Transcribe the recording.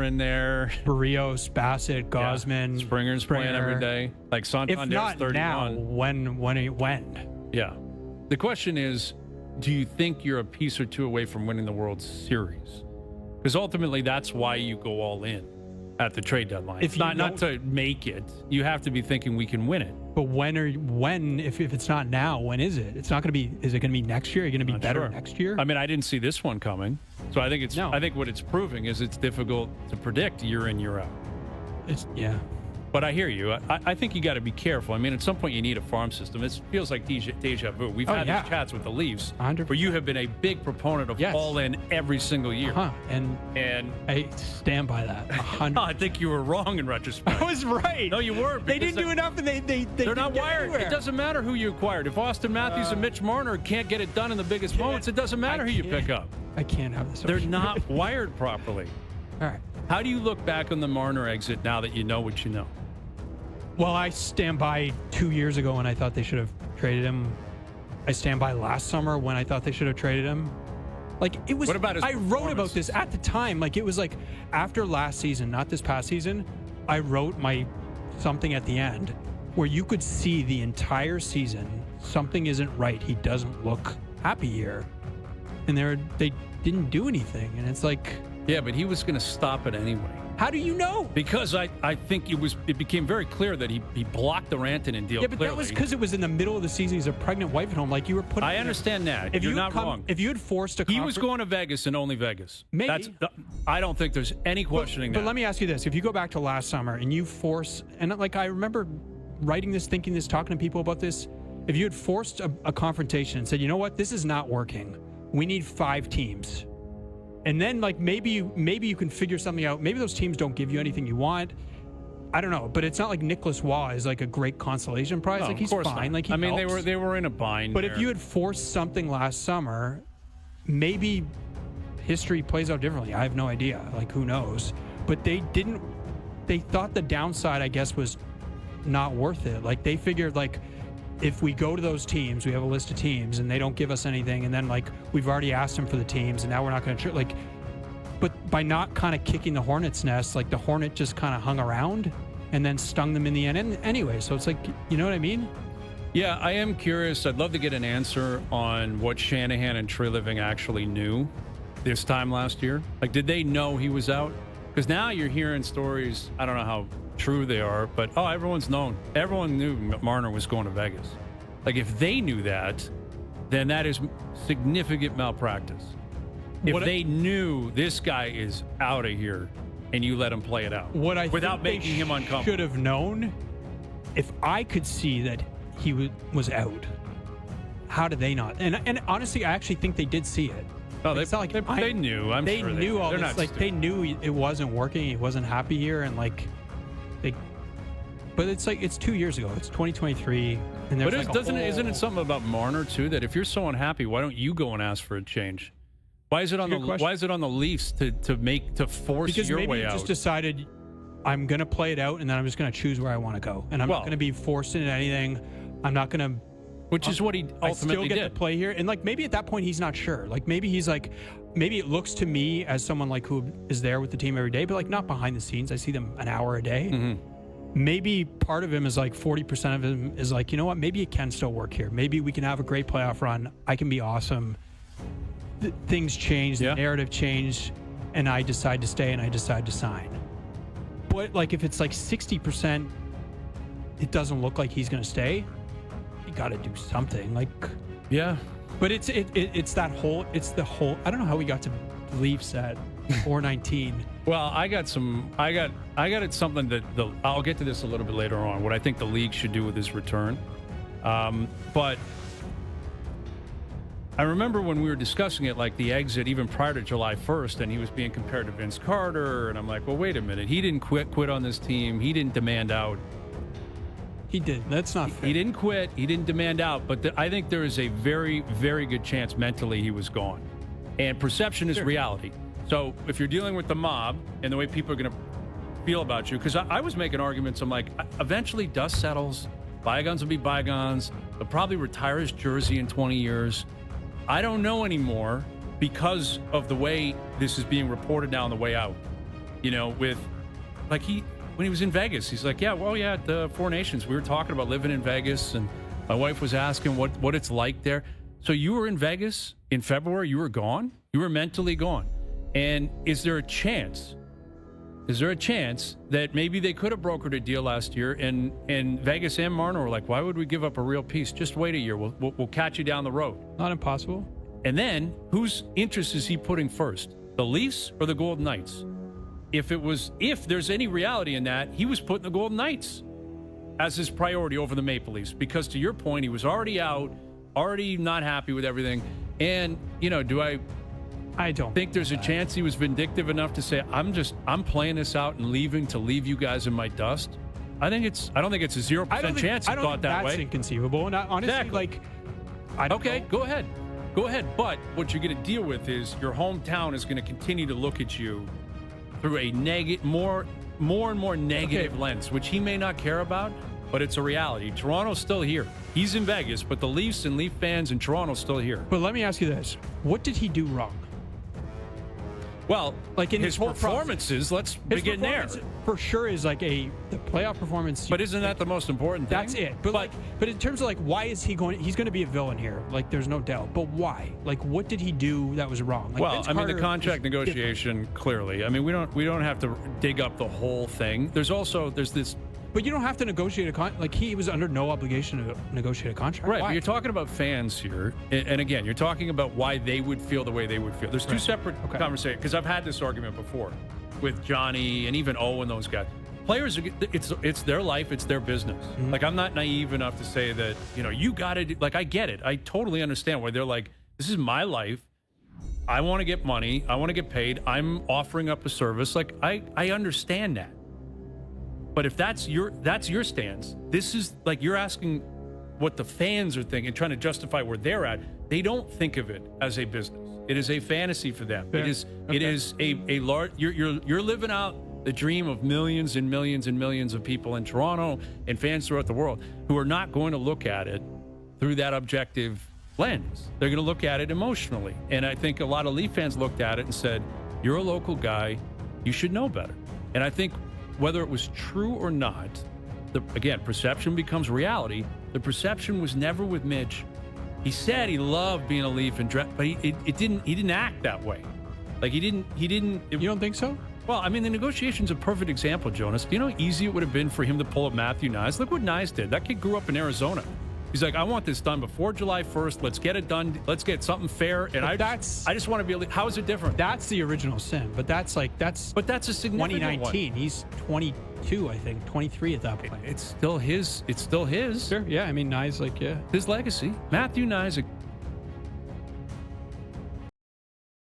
in there. Barrios, Bassett, Gosman. Springer's playing every day. Like Santander's If not 31. now, when? Yeah. The question is, do you think you're a piece or two away from winning the World Series? Because ultimately, that's why you go all in at the trade deadline. It's not to make it. You have to be thinking we can win it. But if it's not now, when is it? It's not going to be. Is it going to be next year? Are you going to be Not better sure. next year? I mean, I didn't see this one coming, so I think it's. No. I think what it's proving is it's difficult to predict year in, year out. Yeah. But I hear you. I think you got to be careful. I mean, at some point you need a farm system. It feels like deja vu. We've had these chats with the Leafs, 100%. where you have been a big proponent of all in every single year. And I stand by that. 100%. I think you were wrong in retrospect. I was right. No, you weren't. They didn't do enough, and they're not wired. It doesn't matter who you acquired. If Austin Matthews and Mitch Marner can't get it done in the biggest moments, it doesn't matter who you pick up. I can't have this. They're not wired properly. All right. How do you look back on the Marner exit now that you know what you know? Well, I stand by 2 years ago when I thought they should have traded him. I stand by last summer when I thought they should have traded him. Like, it was. What about his I wrote about this at the time. Like, it was like after last season, not this past season. I wrote my something at the end where you could see the entire season something isn't right. He doesn't look happy here, and they didn't do anything. And it's like, yeah, but he was going to stop it anyway. How do you know? Because I think it became very clear that he blocked the Rantanen deal. Yeah, but clearly. that was because it was in the middle of the season. He's a pregnant wife at home. Like, you were putting. I understand that. You're not wrong. If you had forced he was going to Vegas and only Vegas. Maybe. I don't think there's any questioning that. But let me ask you this: if you go back to last summer and you force, and like I remember writing this, thinking this, talking to people about this, if you had forced a confrontation and said, you know what, this is not working. We need 5 teams. And then, like, maybe you can figure something out. Maybe those teams don't give you anything you want. I don't know, but it's not like Nicholas Waugh is like a great consolation prize. No, like, he's fine. Not. Like, he helps. they were in a bind. But if you had forced something last summer, maybe history plays out differently. I have no idea. Like, who knows? But they didn't. They thought the downside, I guess, was not worth it. Like, they figured, like, if we go to those teams, we have a list of teams, and they don't give us anything, and then, like, we've already asked them for the teams, and now we're not going to like. But by not kind of kicking the hornet's nest, like, the hornet just kind of hung around and then stung them in the end. And anyway, so it's like, you know what I mean? Yeah, I am curious. I'd love to get an answer on what Shanahan and Treliving actually knew this time last year. Like, did they know he was out? Because now you're hearing stories. I don't know how true they are, but everyone's known. Everyone knew Marner was going to Vegas. Like, if they knew that, then that is significant malpractice. If they knew this guy is out of here and you let him play it out without making him uncomfortable. Should have known. If I could see that he was out, how did they not? And honestly, I actually think they did see it. No, it's not like they knew. I'm they sure knew all they're this. not Like, stupid. they knew it wasn't working. He wasn't happy here, and like they. But it's like it's 2 years ago. It's 2023, and there's isn't it something about Marner too that if you're so unhappy, why don't you go and ask for a change? Why is it on the Leafs to force because your maybe way you out? just decided I'm going to play it out, and then I'm just going to choose where I want to go, and I'm not going to be forced into anything. I'm not going to. Which is what he ultimately I still get did. to play here, and like maybe at that point he's not sure. Like maybe he's like, maybe it looks to me as someone like who is there with the team every day, but like not behind the scenes. I see them an hour a day. Mm-hmm. Maybe part of him is like 40% of him is like, you know what? Maybe it can still work here. Maybe we can have a great playoff run. I can be awesome. Things change, the narrative changed, and I decide to stay and I decide to sign. But like if it's like 60%, it doesn't look like he's going to stay. You got to do something. Like, yeah. But it's the whole. I don't know how we got to Leafs at 419. Well, I got something that I'll get to this a little bit later on. What I think the league should do with his return, but. I remember when we were discussing it, like the exit, even prior to July 1st, and he was being compared to Vince Carter, and I'm like, well, wait a minute. He didn't quit on this team. He didn't demand out. He did. That's not fair. He didn't quit. He didn't demand out. But I think there is a very, very good chance mentally he was gone. And perception is reality. So if you're dealing with the mob and the way people are going to feel about you, because I was making arguments. I'm like, eventually dust settles. Bygones will be bygones. He'll probably retire his jersey in 20 years. I don't know anymore because of the way this is being reported now on the way out. with like when he was in Vegas, he's like, yeah, well, yeah, at the Four Nations, we were talking about living in Vegas, and my wife was asking what it's like there. So you were in Vegas in February, you were gone, you were mentally gone. And is there a chance that maybe they could have brokered a deal last year, and Vegas and Marner were like, why would we give up a real piece? Just wait a year. We'll catch you down the road. Not impossible. And then whose interest is he putting first? The Leafs or the Golden Knights? If there's any reality in that, he was putting the Golden Knights as his priority over the Maple Leafs, because to your point, he was already out, already not happy with everything. And, I don't think there's a chance he was vindictive enough to say, I'm playing this out and leaving to leave you guys in my dust. I don't think it's a 0% chance he thought that way. That's inconceivable. And honestly, exactly. I don't know. Go ahead. But what you're going to deal with is your hometown is going to continue to look at you through a more and more negative lens, which he may not care about, but it's a reality. Toronto's still here. He's in Vegas, but the Leafs and Leaf fans in Toronto's still here. But let me ask you this. What did he do wrong? Well, like in his performances, let's begin there. For sure is like the playoff performance. But isn't that the most important thing? That's it. But in terms of why is he going? He's going to be a villain here. Like, there's no doubt. But why? Like, what did he do that was wrong? Like, the contract negotiation, clearly. I mean, we don't have to dig up the whole thing. There's this. But you don't have to negotiate he was under no obligation to negotiate a contract. Right, but you're talking about fans here. And again, you're talking about why they would feel the way they would feel. There's two separate conversations, because I've had this argument before with Johnny and even O and those guys. Players, it's their life, it's their business. Mm-hmm. Like, I'm not naive enough to say that, you got to do, I get it. I totally understand why they're like, this is my life. I want to get money. I want to get paid. I'm offering up a service. Like, I understand that. But if that's your stance, this is like you're asking what the fans are thinking, trying to justify where they're at. They don't think of it as a business. It is a fantasy for them. Fair. It is a large. You're living out the dream of millions and millions and millions of people in Toronto and fans throughout the world who are not going to look at it through that objective lens. They're going to look at it emotionally. And I think a lot of Leaf fans looked at it and said, "You're a local guy. You should know better." And I think, whether it was true or not, perception becomes reality. The perception was never with Mitch. He said he loved being a Leaf, but he didn't act that way. Like, he didn't. You don't think so? Well, I mean, the negotiation's a perfect example, Jonas. Do you know how easy it would have been for him to pull up Matthew Nyes? Look what Nyes did. That kid grew up in Arizona. He's like, I want this done before July 1st. Let's get it done. Let's get something fair. And I just want to be a Leaf. How is it different? That's the original sin. But that's a significant 2019. One. He's 22, I think, 23 at that point. It's still his. Sure. Yeah. I mean, Nyes, his legacy. Matthew Nyes,